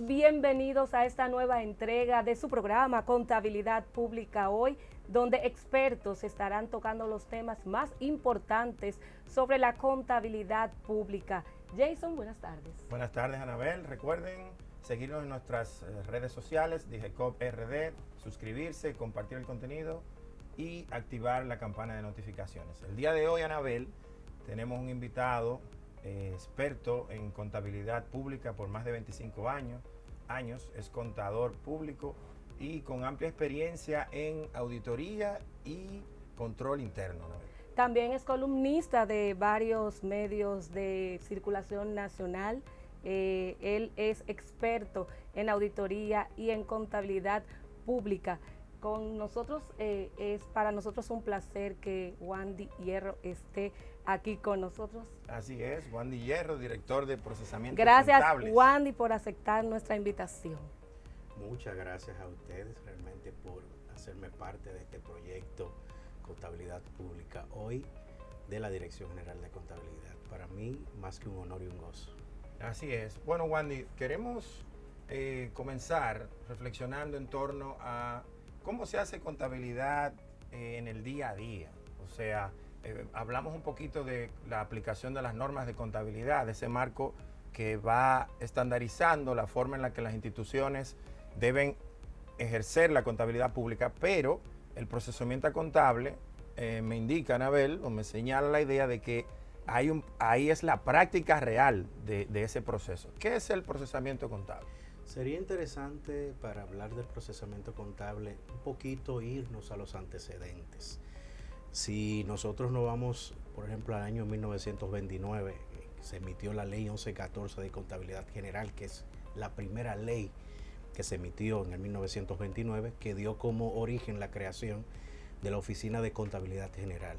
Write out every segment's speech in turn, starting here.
bienvenidos a esta nueva entrega de su programa Contabilidad Pública Hoy, donde expertos estarán tocando los temas más importantes sobre la contabilidad pública. Jason, buenas tardes. Buenas tardes, Anabel. Recuerden seguirnos en nuestras redes sociales, DIGECOP RD, suscribirse, compartir el contenido y activar la campana de notificaciones. El día de hoy, Anabel, tenemos un invitado experto en contabilidad pública por más de 25 años, es contador público y con amplia experiencia en auditoría y control interno, Anabel. También es columnista de varios medios de circulación nacional. Él es experto en auditoría y en contabilidad pública. Con nosotros es para nosotros un placer que Wandy Hierro esté aquí con nosotros. Así es, Wandy Hierro, director de procesamiento Gracias, contables. Wandy, por aceptar nuestra invitación. Muchas gracias a ustedes realmente por hacerme parte de este proyecto Contabilidad Pública Hoy de la Dirección General de Contabilidad. Para mí, más que un honor y un gozo. Así es. Bueno, Wandy, queremos comenzar reflexionando en torno a cómo se hace contabilidad en el día a día. O sea, hablamos un poquito de la aplicación de las normas de contabilidad, de ese marco que va estandarizando la forma en la que las instituciones deben ejercer la contabilidad pública, pero el procesamiento contable me indica, Anabel, o me señala la idea de que ahí es la práctica real de ese proceso. ¿Qué es el procesamiento contable? Sería interesante, para hablar del procesamiento contable, un poquito irnos a los antecedentes. Si nosotros nos vamos, por ejemplo, al año 1929, se emitió la ley 1114 de contabilidad general, que es la primera ley que se emitió en el 1929, que dio como origen la creación de la Oficina de Contabilidad General.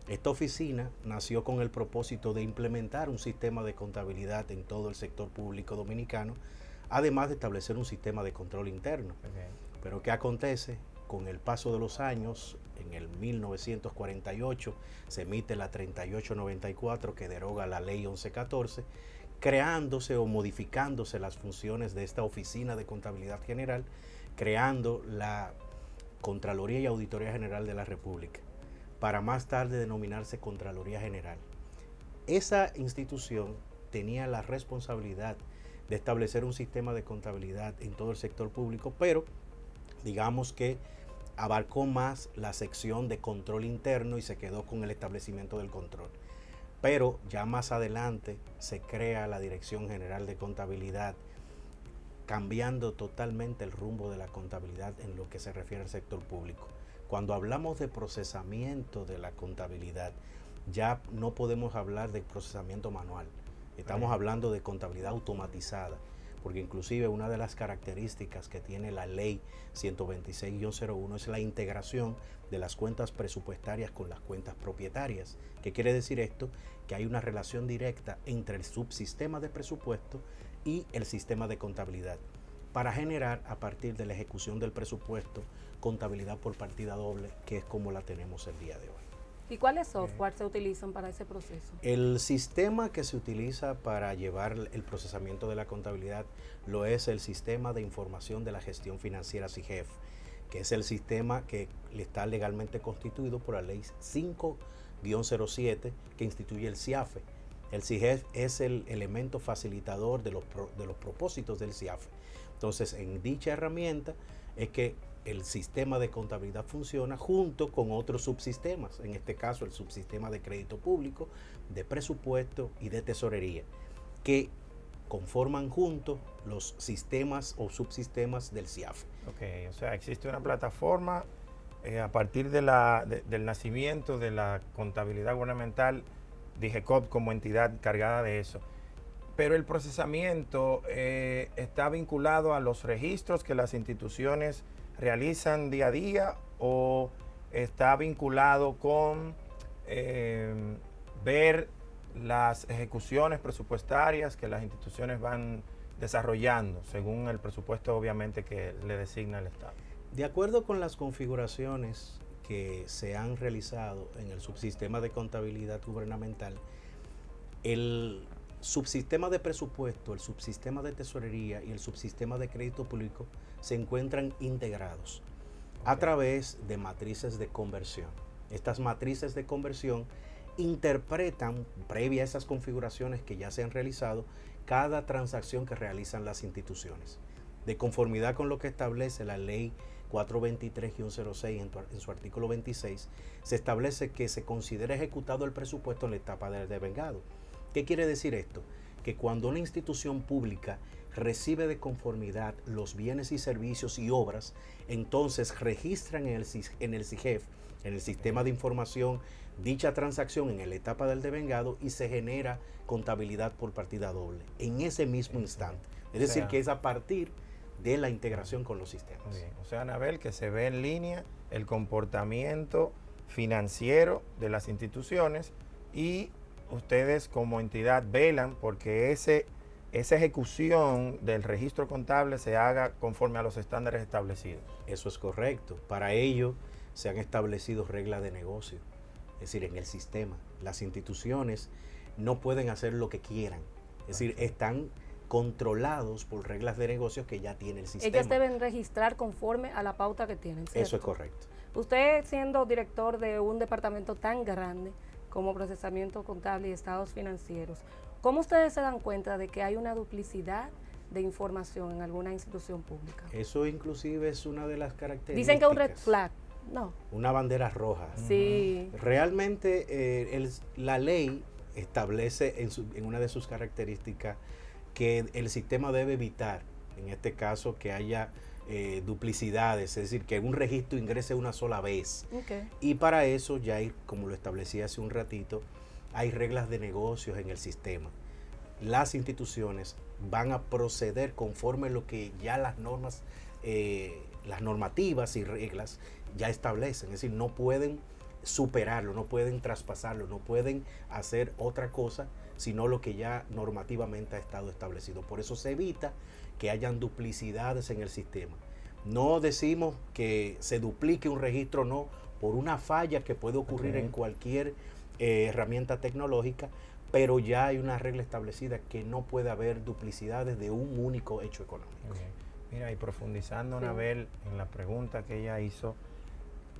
Esta oficina nació con el propósito de implementar un sistema de contabilidad en todo el sector público dominicano, además de establecer un sistema de control interno. Okay. Pero ¿qué acontece? Con el paso de los años, en el 1948 se emite la 3894 que deroga la ley 1114, creándose o modificándose las funciones de esta Oficina de Contabilidad General, creando la Contraloría y Auditoría General de la República, para más tarde denominarse Contraloría General. Esa institución tenía la responsabilidad de establecer un sistema de contabilidad en todo el sector público, pero digamos que abarcó más la sección de control interno y se quedó con el establecimiento del control. Pero ya más adelante se crea la Dirección General de Contabilidad, cambiando totalmente el rumbo de la contabilidad en lo que se refiere al sector público. Cuando hablamos de procesamiento de la contabilidad, ya no podemos hablar de procesamiento manual. Estamos hablando de contabilidad automatizada, porque inclusive una de las características que tiene la ley 126-01 es la integración de las cuentas presupuestarias con las cuentas propietarias. ¿Qué quiere decir esto? Que hay una relación directa entre el subsistema de presupuesto y el sistema de contabilidad, para generar, a partir de la ejecución del presupuesto, contabilidad por partida doble, que es como la tenemos el día de hoy. ¿Y cuáles software se utilizan para ese proceso? El sistema que se utiliza para llevar el procesamiento de la contabilidad lo es el Sistema de Información de la Gestión Financiera SIGEF, que es el sistema que está legalmente constituido por la Ley 5-07 que instituye el CIAFE. El SIGEF es el elemento facilitador de los propósitos del CIAFE. Entonces, en dicha herramienta es que el sistema de contabilidad funciona junto con otros subsistemas, en este caso el subsistema de crédito público, de presupuesto y de tesorería, que conforman juntos los sistemas o subsistemas del CIAFE. Ok, o sea, existe una plataforma a partir del nacimiento de la contabilidad gubernamental, DIGECOP como entidad cargada de eso. Pero el procesamiento está vinculado a los registros que las instituciones realizan día a día, o está vinculado con ver las ejecuciones presupuestarias que las instituciones van desarrollando según el presupuesto, obviamente, que le designa el Estado. De acuerdo con las configuraciones que se han realizado en el subsistema de contabilidad gubernamental, el subsistema de presupuesto, el subsistema de tesorería y el subsistema de crédito público se encuentran integrados a través de matrices de conversión. Estas matrices de conversión interpretan, previa a esas configuraciones que ya se han realizado, cada transacción que realizan las instituciones. De conformidad con lo que establece la ley 423-06 en su artículo 26, se establece que se considera ejecutado el presupuesto en la etapa del devengado. ¿Qué quiere decir esto? Que cuando una institución pública recibe de conformidad los bienes y servicios y obras, entonces registran en el SIGEF, en el sistema de información, dicha transacción en la etapa del devengado y se genera contabilidad por partida doble en ese mismo instante. Es decir, que es a partir de la integración con los sistemas. Bien. O sea, Anabel, que se ve en línea el comportamiento financiero de las instituciones y ustedes como entidad velan porque esa ejecución del registro contable se haga conforme a los estándares establecidos. Eso es correcto. Para ello se han establecido reglas de negocio. Es decir, en el sistema, las instituciones no pueden hacer lo que quieran. Es decir, están controlados por reglas de negocio que ya tiene el sistema. Ellas deben registrar conforme a la pauta que tienen, ¿cierto? Eso es correcto. Usted, siendo director de un departamento tan grande como procesamiento contable y estados financieros, ¿cómo ustedes se dan cuenta de que hay una duplicidad de información en alguna institución pública? Eso inclusive es una de las características. Dicen que es un red flag. No. Una bandera roja. Sí. Realmente la ley establece en una de sus características que el sistema debe evitar, en este caso, que haya duplicidades, es decir, que un registro ingrese una sola vez. Okay. Y para eso ya hay, como lo establecí hace un ratito, hay reglas de negocios en el sistema. Las instituciones van a proceder conforme lo que ya las normas, las normativas y reglas ya establecen. Es decir, no pueden superarlo, no pueden traspasarlo, no pueden hacer otra cosa sino lo que ya normativamente ha estado establecido. Por eso se evita que hayan duplicidades en el sistema. No decimos que se duplique un registro, no, por una falla que puede ocurrir en cualquier herramienta tecnológica, pero ya hay una regla establecida que no puede haber duplicidades de un único hecho económico. Mira, y profundizando, Anabel, en la pregunta que ella hizo,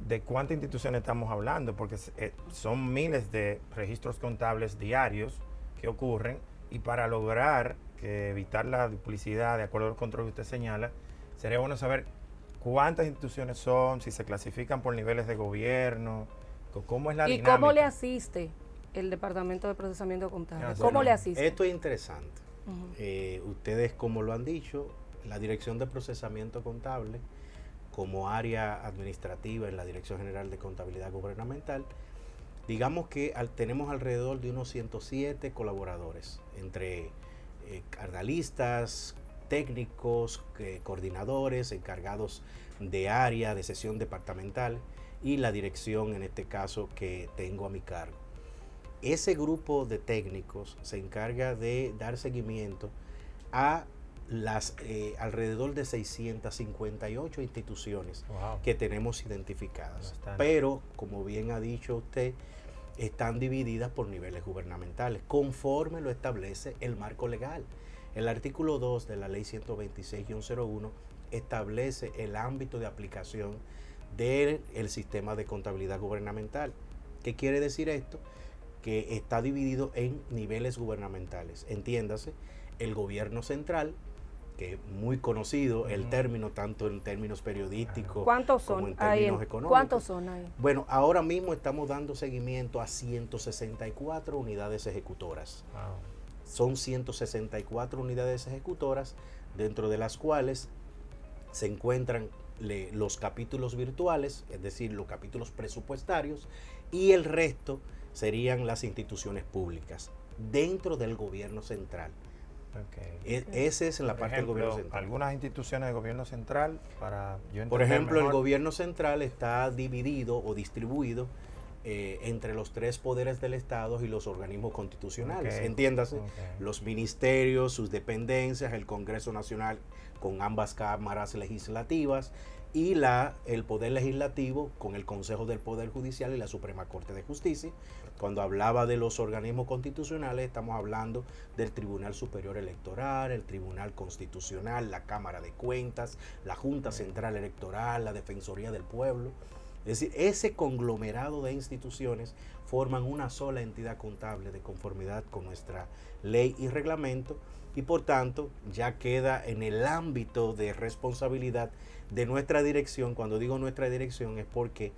¿de cuántas instituciones estamos hablando? Porque son miles de registros contables diarios que ocurren y para lograr evitar la duplicidad, de acuerdo al control que usted señala, sería bueno saber cuántas instituciones son, si se clasifican por niveles de gobierno, cómo es la dinámica. ¿Y cómo le asiste el Departamento de Procesamiento Contable? ¿Cómo Bueno, le asiste? Esto es interesante. Ustedes, como lo han dicho, la Dirección de Procesamiento Contable, como área administrativa en la Dirección General de Contabilidad Gubernamental, digamos que tenemos alrededor de unos 107 colaboradores, entre analistas, técnicos, coordinadores, encargados de área, de sesión departamental y la dirección, en este caso, que tengo a mi cargo. Ese grupo de técnicos se encarga de dar seguimiento a las alrededor de 658 instituciones que tenemos identificadas. Pero, como bien ha dicho usted, están divididas por niveles gubernamentales, conforme lo establece el marco legal. El artículo 2 de la ley 126-01 establece el ámbito de aplicación del sistema de contabilidad gubernamental. ¿Qué quiere decir esto? Que está dividido en niveles gubernamentales. Entiéndase, el gobierno central, que es muy conocido el término, tanto en términos periodísticos como en términos económicos. ¿Cuántos son ahí? Bueno, ahora mismo estamos dando seguimiento a 164 unidades ejecutoras. Wow. Son 164 unidades ejecutoras, dentro de las cuales se encuentran los capítulos virtuales, es decir, los capítulos presupuestarios, y el resto serían las instituciones públicas dentro del gobierno central. Ese es en la parte del gobierno central. Algunas instituciones del gobierno central, para yo entender por ejemplo, mejor. El gobierno central está dividido o distribuido entre los tres poderes del Estado y los organismos constitucionales. Okay. Entiéndase, Okay. los ministerios, sus dependencias, el Congreso Nacional con ambas cámaras legislativas y el Poder Legislativo con el Consejo del Poder Judicial y la Suprema Corte de Justicia. Cuando hablaba de los organismos constitucionales, estamos hablando del Tribunal Superior Electoral, el Tribunal Constitucional, la Cámara de Cuentas, la Junta Central Electoral, la Defensoría del Pueblo. Es decir, ese conglomerado de instituciones forman una sola entidad contable de conformidad con nuestra ley y reglamento, y por tanto ya queda en el ámbito de responsabilidad de nuestra dirección. Cuando digo nuestra dirección es porque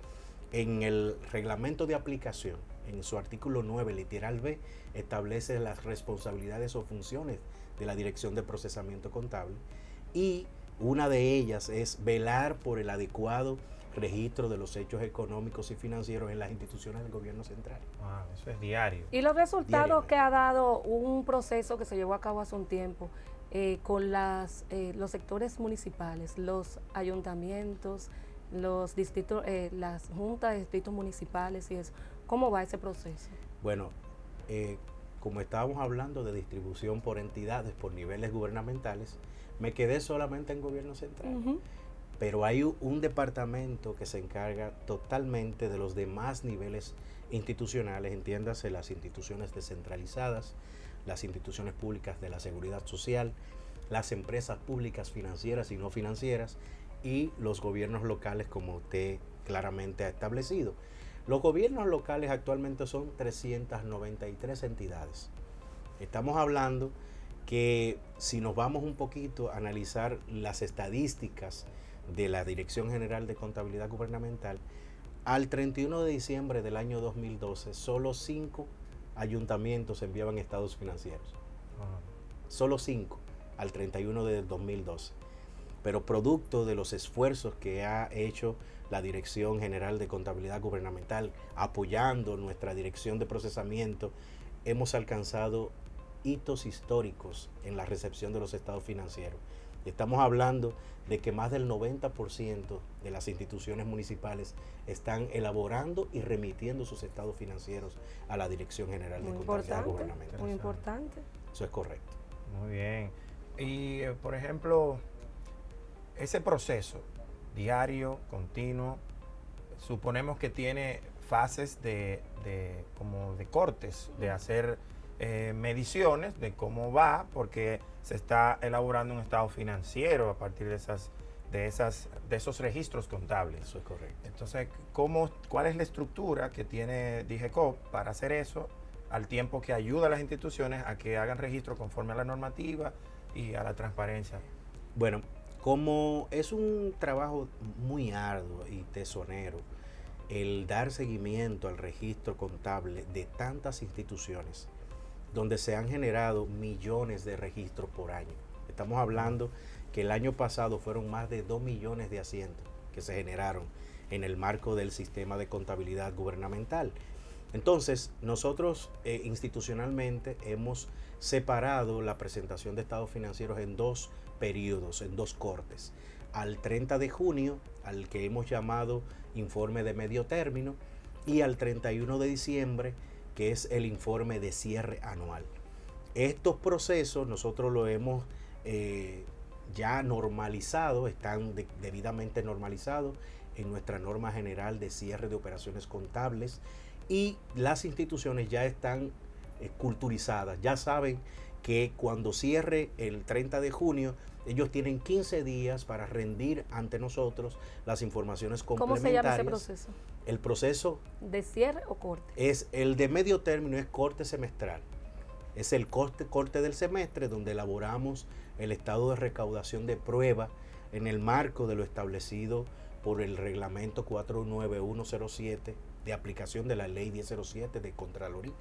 en el reglamento de aplicación, en su artículo 9, literal B, establece las responsabilidades o funciones de la Dirección de Procesamiento Contable, y una de ellas es velar por el adecuado registro de los hechos económicos y financieros en las instituciones del gobierno central. Ah, eso es diario. Y los resultados Diariamente. que ha dado un proceso que se llevó a cabo hace un tiempo con los sectores municipales, los ayuntamientos, los distritos, las juntas de distritos municipales y eso, ¿cómo va ese proceso? Bueno, como estábamos hablando de distribución por entidades, por niveles gubernamentales, me quedé solamente en gobierno central. Ujú. Pero hay un departamento que se encarga totalmente de los demás niveles institucionales, entiéndase las instituciones descentralizadas, las instituciones públicas de la seguridad social, las empresas públicas financieras y no financieras, y los gobiernos locales, como usted claramente ha establecido. Los gobiernos locales actualmente son 393 entidades. Estamos hablando que si nos vamos un poquito a analizar las estadísticas de la Dirección General de Contabilidad Gubernamental, al 31 de diciembre del año 2012, solo 5 ayuntamientos enviaban estados financieros. Solo 5 al 31 de 2012. Pero producto de los esfuerzos que ha hecho la Dirección General de Contabilidad Gubernamental, apoyando nuestra Dirección de Procesamiento, hemos alcanzado hitos históricos en la recepción de los estados financieros. Estamos hablando de que más del 90% de las instituciones municipales están elaborando y remitiendo sus estados financieros a la Dirección General de Contabilidad Gubernamental. Muy importante. Eso es correcto. Muy bien. Y, por ejemplo, ese proceso diario, continuo, suponemos que tiene fases como de cortes, de hacer mediciones de cómo va, porque se está elaborando un estado financiero a partir de esos registros contables. Eso es correcto. Entonces, ¿cuál es la estructura que tiene DIGECOP para hacer eso, al tiempo que ayuda a las instituciones a que hagan registro conforme a la normativa y a la transparencia? Bueno, como es un trabajo muy arduo y tesonero, el dar seguimiento al registro contable de tantas instituciones, donde se han generado millones de registros por año. Estamos hablando que el año pasado fueron más de 2 millones de asientos que se generaron en el marco del sistema de contabilidad gubernamental. Entonces, nosotros institucionalmente hemos separado la presentación de estados financieros en 2 periodos, en 2 cortes. Al 30 de junio, al que hemos llamado informe de medio término, y al 31 de diciembre, que es el informe de cierre anual. Estos procesos nosotros lo hemos ya normalizado, están debidamente normalizados en nuestra norma general de cierre de operaciones contables, y las instituciones ya están culturizadas, ya saben que cuando cierre el 30 de junio, ellos tienen 15 días para rendir ante nosotros las informaciones complementarias. ¿Cómo se llama ese proceso? El proceso ¿de cierre o corte? es el de medio término, es corte semestral. Es el corte del semestre, donde elaboramos el estado de recaudación de prueba en el marco de lo establecido por el reglamento 49107 de aplicación de la ley 1007 de Contraloría,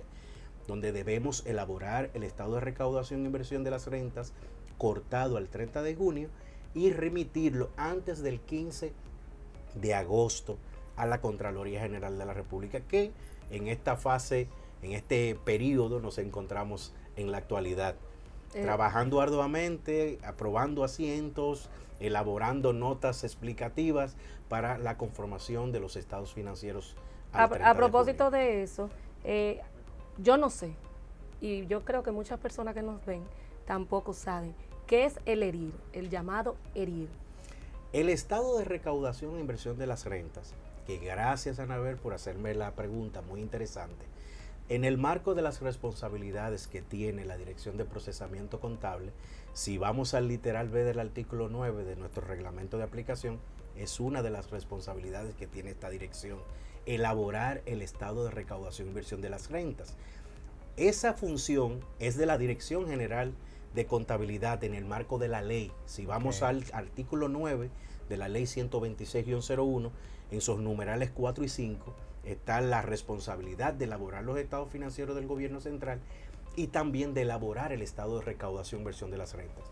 donde debemos elaborar el estado de recaudación e inversión de las rentas cortado al 30 de junio y remitirlo antes del 15 de agosto a la Contraloría General de la República, que en esta fase, en este periodo nos encontramos en la actualidad, trabajando arduamente, aprobando asientos, elaborando notas explicativas para la conformación de los estados financieros al 30 A de propósito junio. de eso, yo no sé, y yo creo que muchas personas que nos ven tampoco saben, ¿qué es el ERIR, el llamado ERIR? El estado de recaudación e inversión de las rentas, que gracias a Anabel por hacerme la pregunta muy interesante, en el marco de las responsabilidades que tiene la Dirección de Procesamiento Contable, si vamos al literal B del artículo 9 de nuestro reglamento de aplicación, es una de las responsabilidades que tiene esta dirección, elaborar el estado de recaudación e inversión de las rentas. Esa función es de la Dirección General de Contabilidad en el marco de la ley. Si vamos al artículo 9 de la ley 126-01, en sus numerales 4 y 5, está la responsabilidad de elaborar los estados financieros del gobierno central y también de elaborar el estado de recaudación e inversión de las rentas.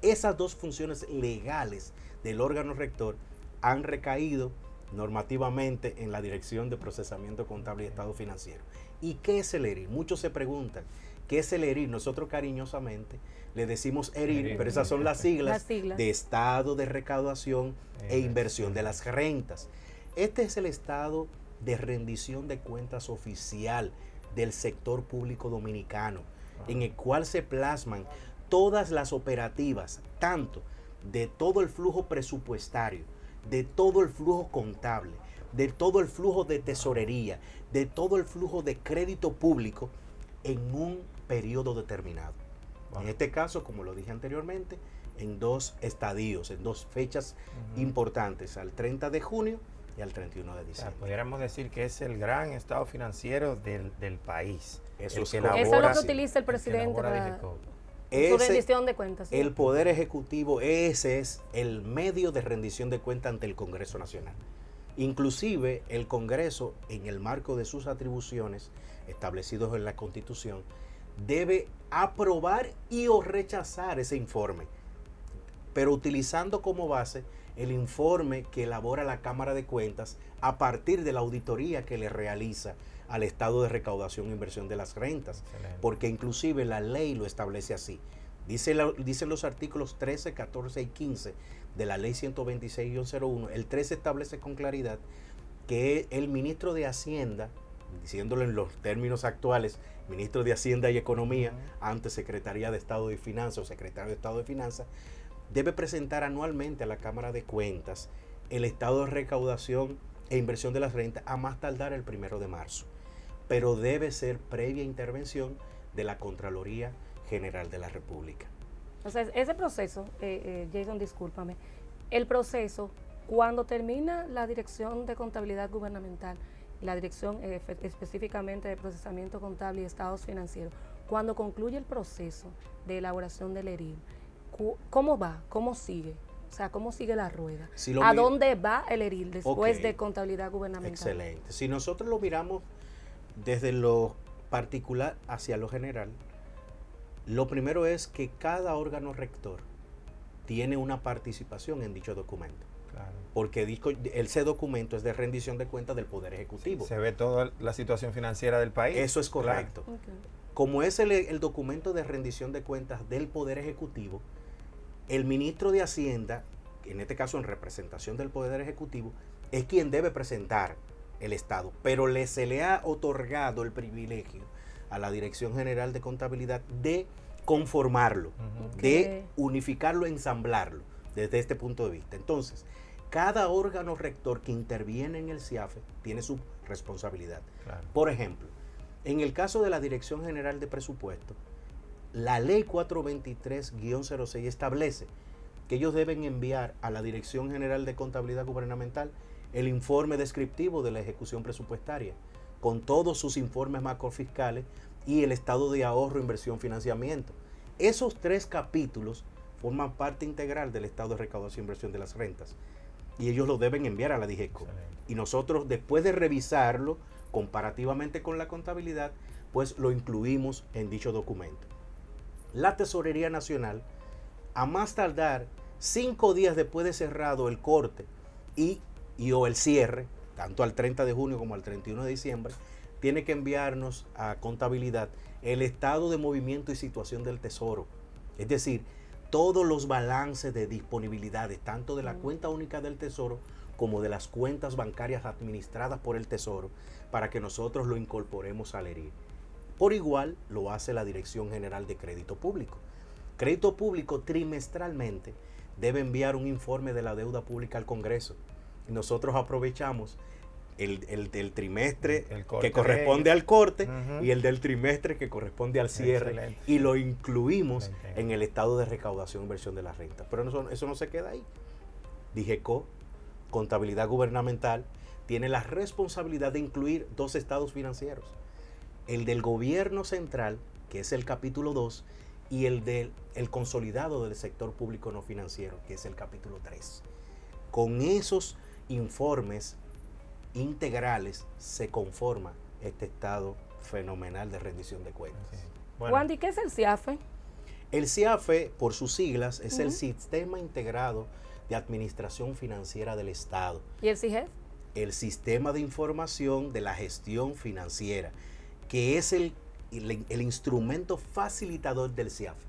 Esas dos funciones legales del órgano rector han recaído normativamente en la Dirección de Procesamiento Contable y Estado Financiero. ¿Y qué es el ERIR? Muchos se preguntan, ¿qué es el ERIR? Nosotros cariñosamente le decimos ERIR, pero esas son las siglas de Estado de Recaudación e Inversión de las Rentas. Este es el estado de rendición de cuentas oficial del sector público dominicano, en el cual se plasman todas las operativas, tanto de todo el flujo presupuestario, de todo el flujo contable, de todo el flujo de tesorería, de todo el flujo de crédito público en un periodo determinado. En este caso, como lo dije anteriormente, en dos estadios, en dos fechas importantes, al 30 de junio y al 31 de diciembre. Pudiéramos decir que es el gran estado financiero del país. Eso es Eso es lo que utiliza el presidente para su rendición de cuentas. ¿Sí? El Poder Ejecutivo, ese es el medio de rendición de cuentas ante el Congreso Nacional. Inclusive el Congreso, en el marco de sus atribuciones establecidos en la Constitución, debe aprobar y o rechazar ese informe, pero utilizando como base el informe que elabora la Cámara de Cuentas a partir de la auditoría que le realiza al estado de recaudación e inversión de las rentas. Excelente. Porque inclusive la ley lo establece así. Dicen los artículos 13, 14 y 15 de la ley 126-01. El 13 establece con claridad que el ministro de Hacienda, diciéndolo en los términos actuales, ministro de Hacienda y Economía, antes Secretaría de Estado de Finanzas o secretario de Estado de Finanzas, debe presentar anualmente a la Cámara de Cuentas el estado de recaudación e inversión de las rentas a más tardar el 1 de marzo. Pero debe ser previa intervención de la Contraloría General de la República. O sea, ese proceso, Jason, discúlpame, el proceso, cuando termina la Dirección de Contabilidad Gubernamental, la Dirección específicamente de Procesamiento Contable y Estados Financieros, cuando concluye el proceso de elaboración del ERIR, ¿cómo va? ¿Cómo sigue? O sea, ¿cómo sigue la rueda? ¿A dónde va el ERIR después de contabilidad gubernamental? Excelente. Si nosotros lo miramos desde lo particular hacia lo general, lo primero es que cada órgano rector tiene una participación en dicho documento. Claro. Porque ese documento es de rendición de cuentas del Poder Ejecutivo. Se ve toda la situación financiera del país. Eso es correcto. Claro. Okay. Como es el documento de rendición de cuentas del Poder Ejecutivo, el ministro de Hacienda, en este caso en representación del Poder Ejecutivo, es quien debe presentar el Estado, pero se le ha otorgado el privilegio a la Dirección General de Contabilidad de conformarlo, de unificarlo, ensamblarlo desde este punto de vista. Entonces, cada órgano rector que interviene en el CIAFE tiene su responsabilidad. Claro. Por ejemplo, en el caso de la Dirección General de Presupuesto, la ley 423-06 establece que ellos deben enviar a la Dirección General de Contabilidad Gubernamental el informe descriptivo de la ejecución presupuestaria, con todos sus informes macrofiscales y el estado de ahorro, inversión, financiamiento. Esos 3 capítulos forman parte integral del estado de recaudación e inversión de las rentas, y ellos lo deben enviar a la DIGECO. Excelente. Y nosotros, después de revisarlo comparativamente con la contabilidad, pues lo incluimos en dicho documento. La Tesorería Nacional, a más tardar 5 días después de cerrado el corte y o el cierre, tanto al 30 de junio como al 31 de diciembre, tiene que enviarnos a contabilidad el estado de movimiento y situación del tesoro. Es decir, todos los balances de disponibilidades, tanto de la cuenta única del Tesoro como de las cuentas bancarias administradas por el Tesoro, para que nosotros lo incorporemos al ERIR. Por igual lo hace la Dirección General de Crédito Público. Crédito Público trimestralmente debe enviar un informe de la deuda pública al Congreso. Y nosotros aprovechamos el trimestre que corresponde al corte y el del trimestre que corresponde al cierre. Excelente. Y lo incluimos en el estado de recaudación e inversión de la renta. Pero eso no se queda ahí. DIGECO, Contabilidad Gubernamental, tiene la responsabilidad de incluir 2 estados financieros. El del gobierno central, que es el capítulo 2, y el del consolidado del sector público no financiero, que es el capítulo 3. Con esos informes integrales se conforma este estado fenomenal de rendición de cuentas. Okay. Bueno. Wandy, ¿qué es el CIAFE? El CIAFE, por sus siglas, es el Sistema Integrado de Administración Financiera del Estado. ¿Y el CIGEF? El Sistema de Información de la Gestión Financiera, que es el instrumento facilitador del CIAFE.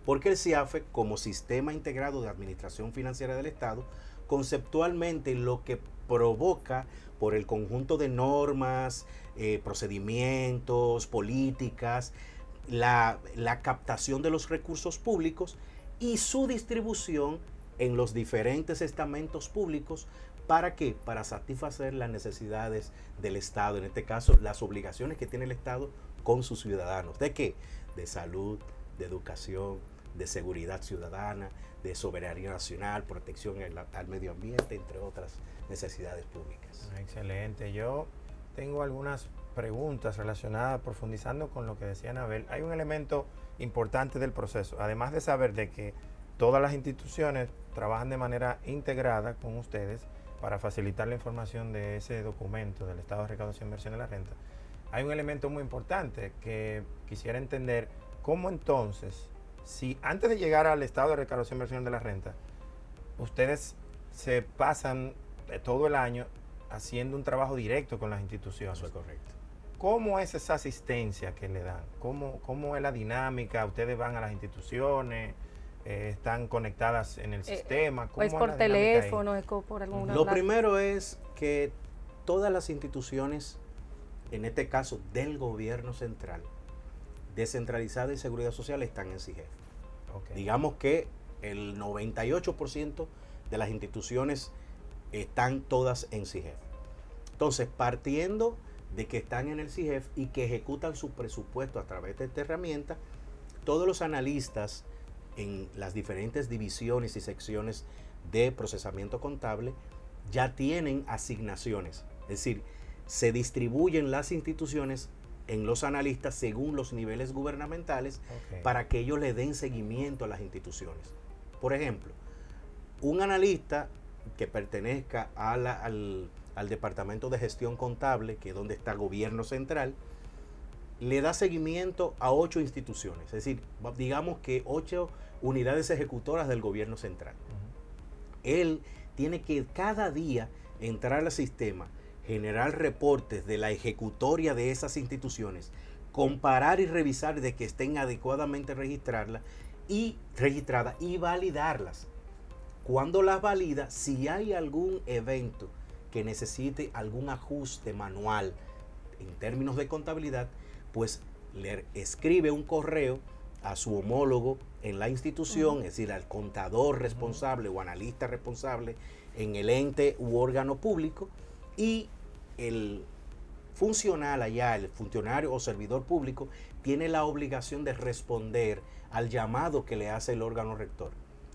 Porque el CIAFE, como Sistema Integrado de Administración Financiera del Estado, conceptualmente lo que provoca por el conjunto de normas, procedimientos, políticas, la captación de los recursos públicos y su distribución en los diferentes estamentos públicos. ¿Para qué? Para satisfacer las necesidades del Estado, en este caso las obligaciones que tiene el Estado con sus ciudadanos. ¿De qué? De salud, de educación, de seguridad ciudadana, de soberanía nacional, protección al medio ambiente, entre otras necesidades públicas. Excelente. Yo tengo algunas preguntas relacionadas, profundizando con lo que decía Anabel. Hay un elemento importante del proceso, además de saber de que todas las instituciones trabajan de manera integrada con ustedes para facilitar la información de ese documento del Estado de Recaudación e Inversión de la Renta. Hay un elemento muy importante que quisiera entender, cómo entonces, si antes de llegar al Estado de Recaudación e Inversión de la Renta, ustedes se pasan todo el año haciendo un trabajo directo con las instituciones. Eso es correcto. ¿Cómo es esa asistencia que le dan? ¿Cómo es la dinámica? ¿Ustedes van a las instituciones? ¿Están conectadas en el sistema? ¿O es por teléfono? ¿Es por alguna? Lo primero es que todas las instituciones, en este caso del gobierno central, descentralizada y seguridad social, están en CIGEF. Okay. Digamos que el 98% de las instituciones están todas en CIGEF. Entonces, partiendo de que están en el CIGEF y que ejecutan su presupuesto a través de esta herramienta, todos los analistas en las diferentes divisiones y secciones de procesamiento contable ya tienen asignaciones. Es decir, se distribuyen las instituciones en los analistas según los niveles gubernamentales, para que ellos le den seguimiento a las instituciones. Por ejemplo, un analista que pertenezca al Departamento de Gestión Contable, que es donde está el gobierno central, le da seguimiento a 8 instituciones, es decir, digamos que 8 unidades ejecutoras del gobierno central. Él tiene que cada día entrar al sistema, generar reportes de la ejecutoria de esas instituciones, comparar y revisar de que estén adecuadamente registradas y validarlas. Cuando las valida, si hay algún evento que necesite algún ajuste manual en términos de contabilidad, pues le escribe un correo a su homólogo en la institución, es decir, al contador responsable o analista responsable en el ente u órgano público, y el funcional allá, el funcionario o servidor público, tiene la obligación de responder al llamado que le hace el órgano rector.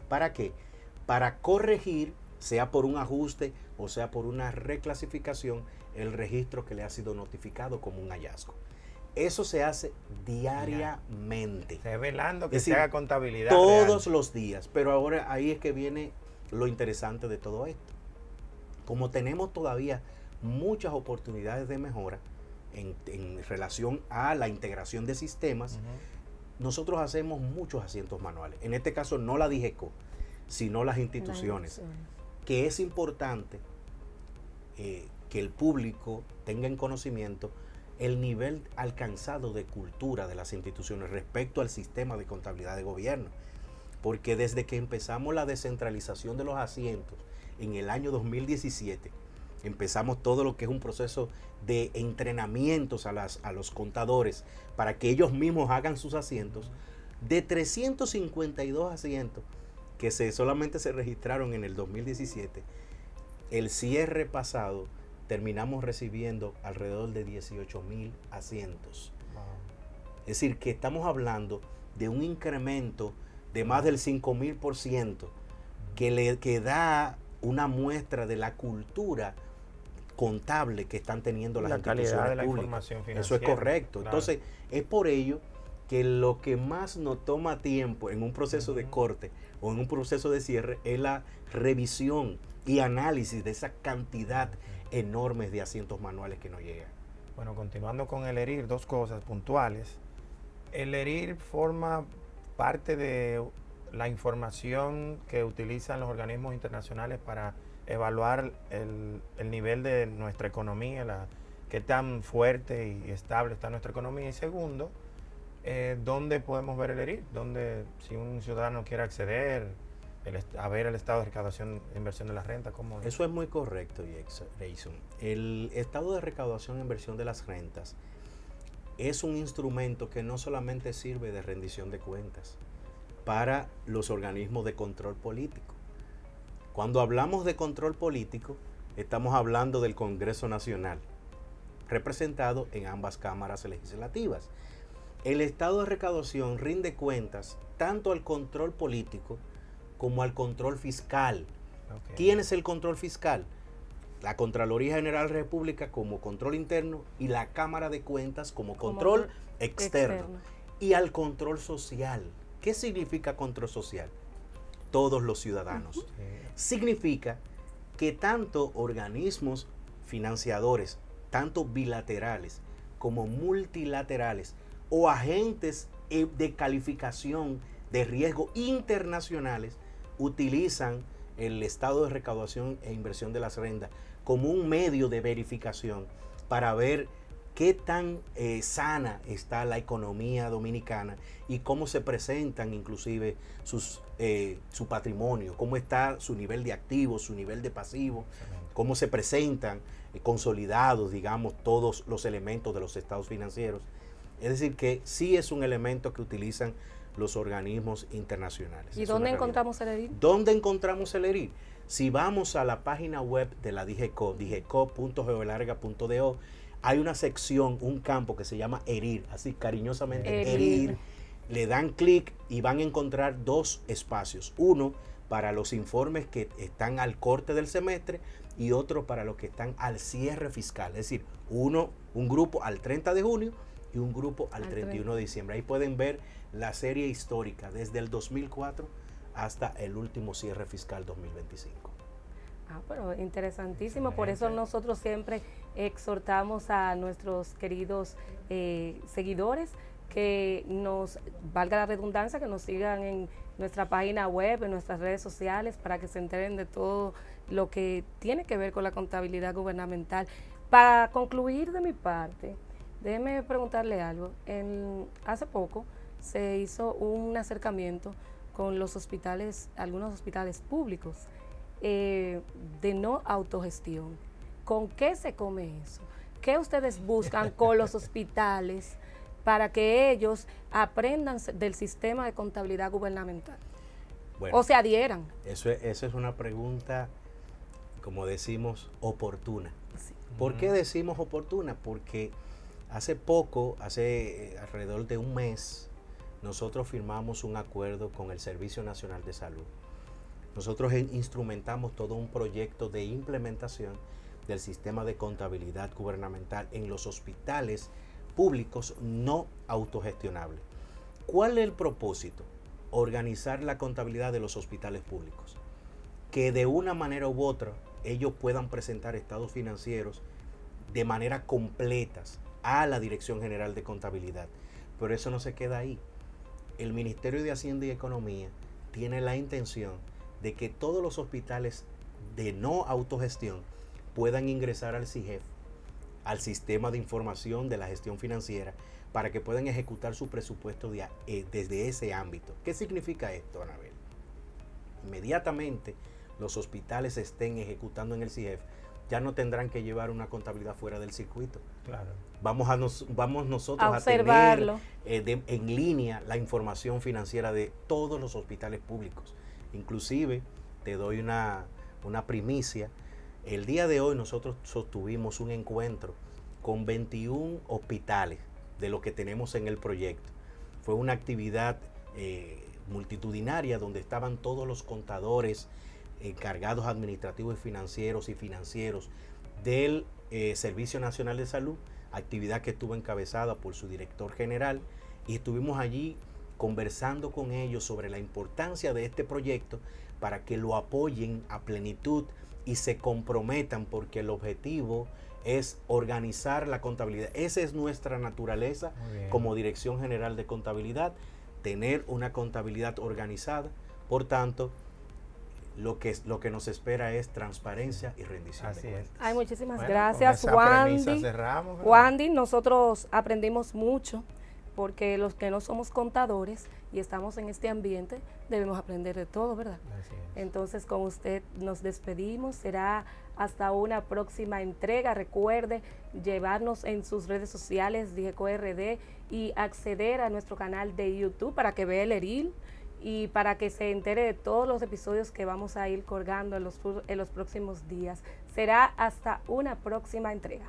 ¿Para qué? Para corregir, sea por un ajuste o sea por una reclasificación, el registro que le ha sido notificado como un hallazgo. Eso se hace diariamente. Revelando que se haga contabilidad todos real. Los días. Pero ahora ahí es que viene lo interesante de todo esto. Como tenemos todavía muchas oportunidades de mejora en relación a la integración de sistemas, nosotros hacemos muchos asientos manuales. En este caso no la DIGECO, sino las instituciones. Que es importante que el público tenga en conocimiento el nivel alcanzado de cultura de las instituciones respecto al sistema de contabilidad de gobierno. porque desde que empezamos la descentralización de los asientos en el año 2017, empezamos todo lo que es un proceso de entrenamientos a los contadores para que ellos mismos hagan sus asientos. De 352 asientos que solamente se registraron en el 2017, el cierre pasado terminamos recibiendo alrededor de 18,000 asientos. Wow. Es decir, que estamos hablando de un incremento de más del 5,000% que da una muestra de la cultura contable que están teniendo las instituciones calidad de la públicas. Información financiera. Eso es correcto. Claro. Entonces, es por ello que lo que más nos toma tiempo en un proceso de corte o en un proceso de cierre es la revisión y análisis de esa cantidad enormes de asientos manuales que nos llegan. Bueno, continuando con el ERIR, dos cosas puntuales. El ERIR forma parte de la información que utilizan los organismos internacionales para evaluar el nivel de nuestra economía, qué tan fuerte y estable está nuestra economía. Y segundo, ¿dónde podemos ver el ERIR? ¿Dónde, si un ciudadano quiere acceder a ver el estado de recaudación e inversión de la renta? ¿Cómo? Eso es muy correcto, Jason. El estado de recaudación e inversión de las rentas es un instrumento que no solamente sirve de rendición de cuentas para los organismos de control político. Cuando hablamos de control político, estamos hablando del Congreso Nacional, representado en ambas cámaras legislativas. El estado de recaudación rinde cuentas tanto al control político como al control fiscal. Okay. ¿Quién es el control fiscal? La Contraloría General de la República como control interno y la Cámara de Cuentas como control externo. Y al control social. ¿Qué significa control social? Todos los ciudadanos. Significa que tanto organismos financiadores, tanto bilaterales como multilaterales o agentes de calificación de riesgo internacionales utilizan el estado de recaudación e inversión de las rentas como un medio de verificación para ver qué tan sana está la economía dominicana y cómo se presentan inclusive su patrimonio, cómo está su nivel de activos, su nivel de pasivos, cómo se presentan consolidados, digamos, todos los elementos de los estados financieros. Es decir, que sí es un elemento que utilizan los organismos internacionales. ¿Y dónde encontramos el ERIR? ¿Dónde encontramos el ERIR? Si vamos a la página web de la DGECO, digeco.geolarga.do, hay una sección, un campo que se llama ERIR, así cariñosamente ERIR. Le dan clic y van a encontrar dos espacios. Uno para los informes que están al corte del semestre y otro para los que están al cierre fiscal. Es decir, un grupo al 30 de junio y un grupo al 31 de diciembre. Ahí pueden ver la serie histórica desde el 2004 hasta el último cierre fiscal 2025. Pero interesantísimo. Por eso nosotros siempre exhortamos a nuestros queridos seguidores que nos, valga la redundancia, que nos sigan en nuestra página web, en nuestras redes sociales, para que se enteren de todo lo que tiene que ver con la contabilidad gubernamental. Para concluir de mi parte, déjeme preguntarle algo. Hace poco se hizo un acercamiento con los hospitales, algunos hospitales públicos, de no autogestión. ¿Con qué se come eso? ¿Qué ustedes buscan con los hospitales para que ellos aprendan del sistema de contabilidad gubernamental? Bueno, o se adhieran. Eso es una pregunta, como decimos, oportuna. Sí. ¿Por qué decimos oportuna? Porque hace alrededor de un mes, nosotros firmamos un acuerdo con el Servicio Nacional de Salud. Nosotros instrumentamos todo un proyecto de implementación del sistema de contabilidad gubernamental en los hospitales públicos no autogestionables. ¿Cuál es el propósito? Organizar la contabilidad de los hospitales públicos. Que de una manera u otra ellos puedan presentar estados financieros de manera completas a la Dirección General de Contabilidad. Pero eso no se queda ahí. El Ministerio de Hacienda y Economía tiene la intención de que todos los hospitales de no autogestión puedan ingresar al CIGEF, al Sistema de Información de la Gestión Financiera, para que puedan ejecutar su presupuesto desde ese ámbito. ¿Qué significa esto, Anabel? inmediatamente los hospitales estén ejecutando en el CIEF, ya no tendrán que llevar una contabilidad fuera del circuito. Claro. Vamos nosotros a observarlo. tener en línea la información financiera de todos los hospitales públicos. Inclusive, te doy una primicia. El día de hoy nosotros sostuvimos un encuentro con 21 hospitales de lo que tenemos en el proyecto. Fue una actividad multitudinaria donde estaban todos los contadores, encargados administrativos y financieros del Servicio Nacional de Salud, actividad que estuvo encabezada por su director general, y estuvimos allí conversando con ellos sobre la importancia de este proyecto para que lo apoyen a plenitud y se comprometan, porque el objetivo es organizar la contabilidad. Esa es nuestra naturaleza como Dirección General de Contabilidad, tener una contabilidad organizada. Por tanto, lo que nos espera es transparencia y rendición de cuentas. Ay, muchísimas Bueno, gracias, con esa Wandy. premisa cerramos, ¿verdad? Wandy, nosotros aprendimos mucho, porque los que no somos contadores y estamos en este ambiente, debemos aprender de todo, ¿verdad? Así es. Entonces, con usted nos despedimos. Será hasta una próxima entrega. Recuerde llevarnos en sus redes sociales, DIGECO-RD, y acceder a nuestro canal de YouTube para que vea el ERIL y para que se entere de todos los episodios que vamos a ir colgando en los próximos días. Será hasta una próxima entrega.